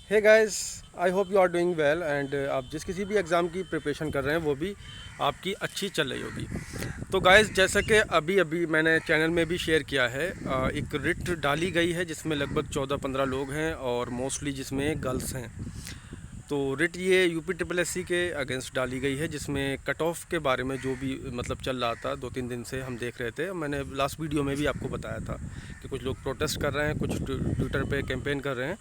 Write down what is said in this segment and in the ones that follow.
Hey guys, I hope you are doing well and आप जिस किसी भी एग्ज़ाम की प्रिपरेशन कर रहे हैं वो भी आपकी अच्छी चल रही होगी। तो गाइस, जैसा कि अभी अभी मैंने चैनल में भी शेयर किया है, एक रिट डाली गई है जिसमें लगभग 14-15 लोग हैं और मोस्टली जिसमें गर्ल्स हैं। तो रिट ये यूपी ट्रिपल एससी के अगेंस्ट डाली गई है, जिसमें कट ऑफ के बारे में जो भी मतलब चल रहा था 2-3 दिन से हम देख रहे थे। मैंने लास्ट वीडियो में भी आपको बताया था कि कुछ लोग प्रोटेस्ट कर रहे हैं, कुछ ट्विटर पे कैंपेन कर रहे हैं।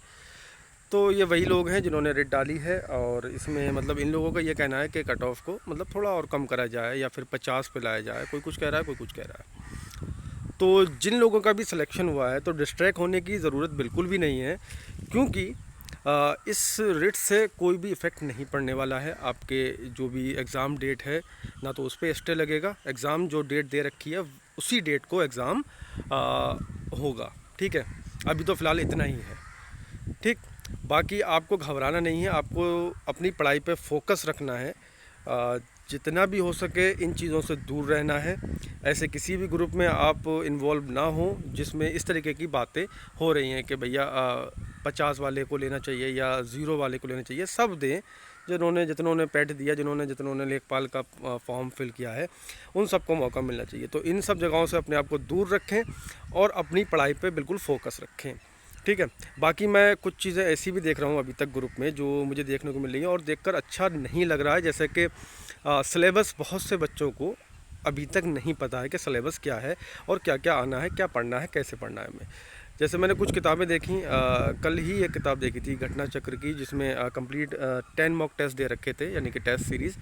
तो ये वही लोग हैं जिन्होंने रिट डाली है और इसमें मतलब इन लोगों का ये कहना है कि कट ऑफ को मतलब थोड़ा और कम करा जाए या फिर 50 पे लाया जाए। कोई कुछ कह रहा है, कोई कुछ कह रहा है। तो जिन लोगों का भी सिलेक्शन हुआ है तो डिस्ट्रैक्ट होने की ज़रूरत बिल्कुल भी नहीं है, क्योंकि इस रिट से कोई भी इफ़ेक्ट नहीं पड़ने वाला है। आपके जो भी एग्ज़ाम डेट है ना तो उस पर स्टे लगेगा। एग्ज़ाम जो डेट दे रखी है उसी डेट को एग्ज़ाम होगा। ठीक है, अभी तो फ़िलहाल इतना ही है। ठीक, बाकी आपको घबराना नहीं है, आपको अपनी पढ़ाई पे फोकस रखना है। जितना भी हो सके इन चीज़ों से दूर रहना है। ऐसे किसी भी ग्रुप में आप इन्वॉल्व ना हो जिसमें इस तरीके की बातें हो रही हैं कि भैया 50 वाले को लेना चाहिए या 0 वाले को लेना चाहिए। सब दें, जिन्होंने पैट दिया, जिन्होंने लेखपाल का फॉर्म फिल किया है, उन सबको मौका मिलना चाहिए। तो इन सब जगहों से अपने आप को दूर रखें और अपनी पढ़ाई पे बिल्कुल फोकस रखें। ठीक है, बाकी मैं कुछ चीज़ें ऐसी भी देख रहा हूँ अभी तक ग्रुप में जो मुझे देखने को मिल रही है और देखकर अच्छा नहीं लग रहा है। जैसे कि सिलेबस बहुत से बच्चों को अभी तक नहीं पता है कि सिलेबस क्या है और क्या क्या आना है, क्या पढ़ना है, कैसे पढ़ना है हमें। जैसे मैंने कुछ किताबें देखी, कल ही एक किताब देखी थी घटना चक्र की, जिसमें कंप्लीट 10 मॉक टेस्ट दे रखे थे, यानी कि टेस्ट सीरीज़।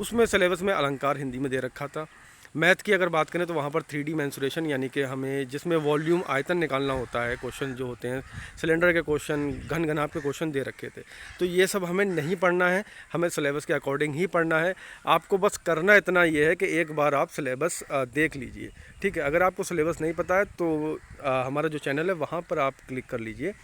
उसमें सिलेबस में अलंकार हिंदी में दे रखा था। मैथ की अगर बात करें तो वहाँ पर 3D मेंसुरेशन, यानी कि हमें जिसमें वॉल्यूम आयतन निकालना होता है, क्वेश्चन जो होते हैं सिलेंडर के क्वेश्चन, घन घनाभ के क्वेश्चन दे रखे थे। तो ये सब हमें नहीं पढ़ना है, हमें सिलेबस के अकॉर्डिंग ही पढ़ना है। आपको बस करना इतना ये है कि एक बार आप सिलेबस देख लीजिए। ठीक है, अगर आपको सिलेबस नहीं पता है तो हमारा जो चैनल है वहाँ पर आप क्लिक कर लीजिए,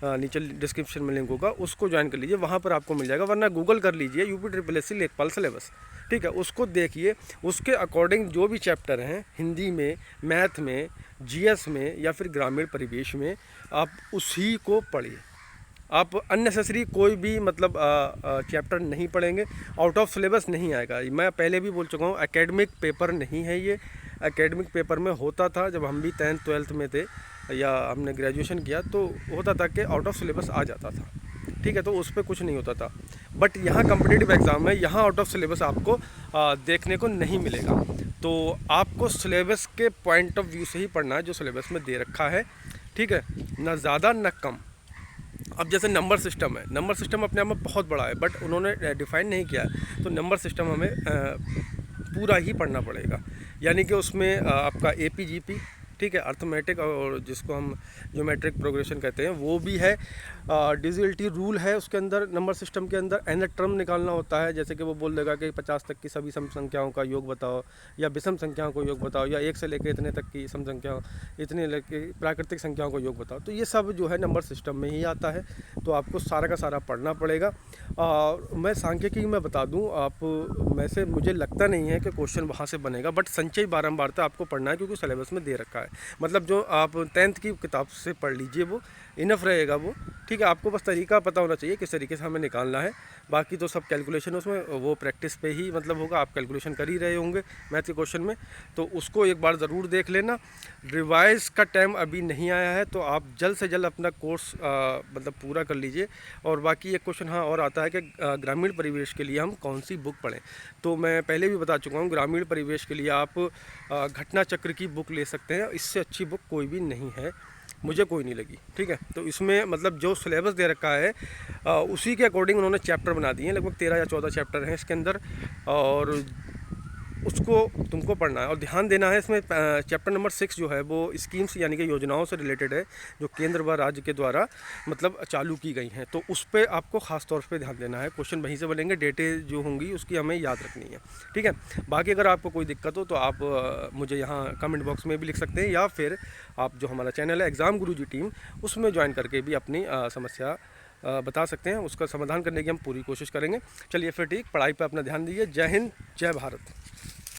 नीचे डिस्क्रिप्शन में लिंक होगा, उसको ज्वाइन कर लीजिए, वहाँ पर आपको मिल जाएगा। वरना गूगल कर लीजिए यूपी ट्रिपल एससी लेखपाल सिलेबस। ठीक है, उसको देखिए, उसके अकॉर्डिंग जो भी चैप्टर हैं हिंदी में, मैथ में, जीएस में या फिर ग्रामीण परिवेश में, आप उसी को पढ़िए। आप अननेसेसरी कोई भी मतलब चैप्टर नहीं पढ़ेंगे, आउट ऑफ सिलेबस नहीं आएगा। मैं पहले भी बोल चुका हूँ, एकेडमिक पेपर नहीं है ये। एकेडमिक पेपर में होता था जब हम भी 10th 12th में थे या हमने ग्रेजुएशन किया तो होता था कि आउट ऑफ सिलेबस आ जाता था। ठीक है, तो उस पर कुछ नहीं होता था। बट यहाँ कम्पिटिटिव एग्ज़ाम है, यहाँ आउट ऑफ सिलेबस आपको देखने को नहीं मिलेगा। तो आपको सिलेबस के पॉइंट ऑफ व्यू से ही पढ़ना है जो सिलेबस में दे रखा है। ठीक है, ना ज़्यादा ना कम। अब जैसे नंबर सिस्टम है, नंबर सिस्टम अपने आप में बहुत बड़ा है बट उन्होंने डिफ़ाइन नहीं किया है। तो नंबर सिस्टम हमें पूरा ही पढ़ना पड़ेगा, यानी कि उसमें आपका APGP, ठीक है, अर्थमेटिक, और जिसको हम ज्योमेट्रिक प्रोग्रेशन कहते हैं वो भी है। डिजिटलिटी रूल है उसके अंदर, नंबर सिस्टम के अंदर। एंड टर्म निकालना होता है, जैसे कि वो बोल देगा कि 50 तक की सभी सम संख्याओं का योग बताओ, या विषम संख्याओं को योग बताओ, या 1 से लेकर इतने तक की सम संख्या, इतने लेके प्राकृतिक संख्याओं को योग बताओ। तो ये सब जो है नंबर सिस्टम में ही आता है, तो आपको सारा का सारा पढ़ना पड़ेगा। मैं सांख्यिकी में बता दूं, आप में से मुझे लगता नहीं है कि क्वेश्चन वहाँ से बनेगा, बट संचय बारंबारता आपको पढ़ना है क्योंकि सिलेबस में दे रखा है। मतलब जो आप 10th की किताब से पढ़ लीजिए वो इनफ रहेगा वो। ठीक है, आपको बस तरीका पता होना चाहिए किस तरीके से हमें निकालना है। बाकी तो सब कैलकुलेशन उसमें वो प्रैक्टिस पे ही मतलब होगा। आप कैलकुलेशन कर ही रहे होंगे मैथ के क्वेश्चन में, तो उसको एक बार ज़रूर देख लेना। रिवाइज़ का टाइम अभी नहीं आया है, तो आप जल्द से जल्द अपना कोर्स मतलब पूरा कर लीजिए। और बाकी एक क्वेश्चन हाँ और आता है कि ग्रामीण परिवेश के लिए हम कौन सी बुक पढ़ें। तो मैं पहले भी बता चुका हूँ, ग्रामीण परिवेश के लिए आप घटना चक्र की बुक ले सकते हैं। इससे अच्छी बुक कोई भी नहीं है, मुझे कोई नहीं लगी। ठीक है, तो इसमें मतलब जो सिलेबस दे रखा है उसी के अकॉर्डिंग उन्होंने चैप्टर बना दिए हैं। लगभग 13 या 14 चैप्टर हैं इसके अंदर, और उसको तुमको पढ़ना है और ध्यान देना है। इसमें चैप्टर नंबर 6 जो है वो स्कीम्स यानी कि योजनाओं से रिलेटेड है, जो केंद्र व राज्य के द्वारा मतलब चालू की गई हैं। तो उस पर आपको ख़ास तौर पे ध्यान देना है। क्वेश्चन वहीं से बनेंगे, डेटे जो होंगी उसकी हमें याद रखनी है। ठीक है, बाकी अगर आपको कोई दिक्कत हो तो आप मुझे यहाँ कमेंट बॉक्स में भी लिख सकते हैं, या फिर आप जो हमारा चैनल है एग्ज़ाम गुरुजी टीम, उसमें ज्वाइन करके भी अपनी समस्या बता सकते हैं। उसका समाधान करने की हम पूरी कोशिश करेंगे। चलिए फिर ठीक, पढ़ाई पर अपना ध्यान दीजिए। जय हिंद, जय भारत।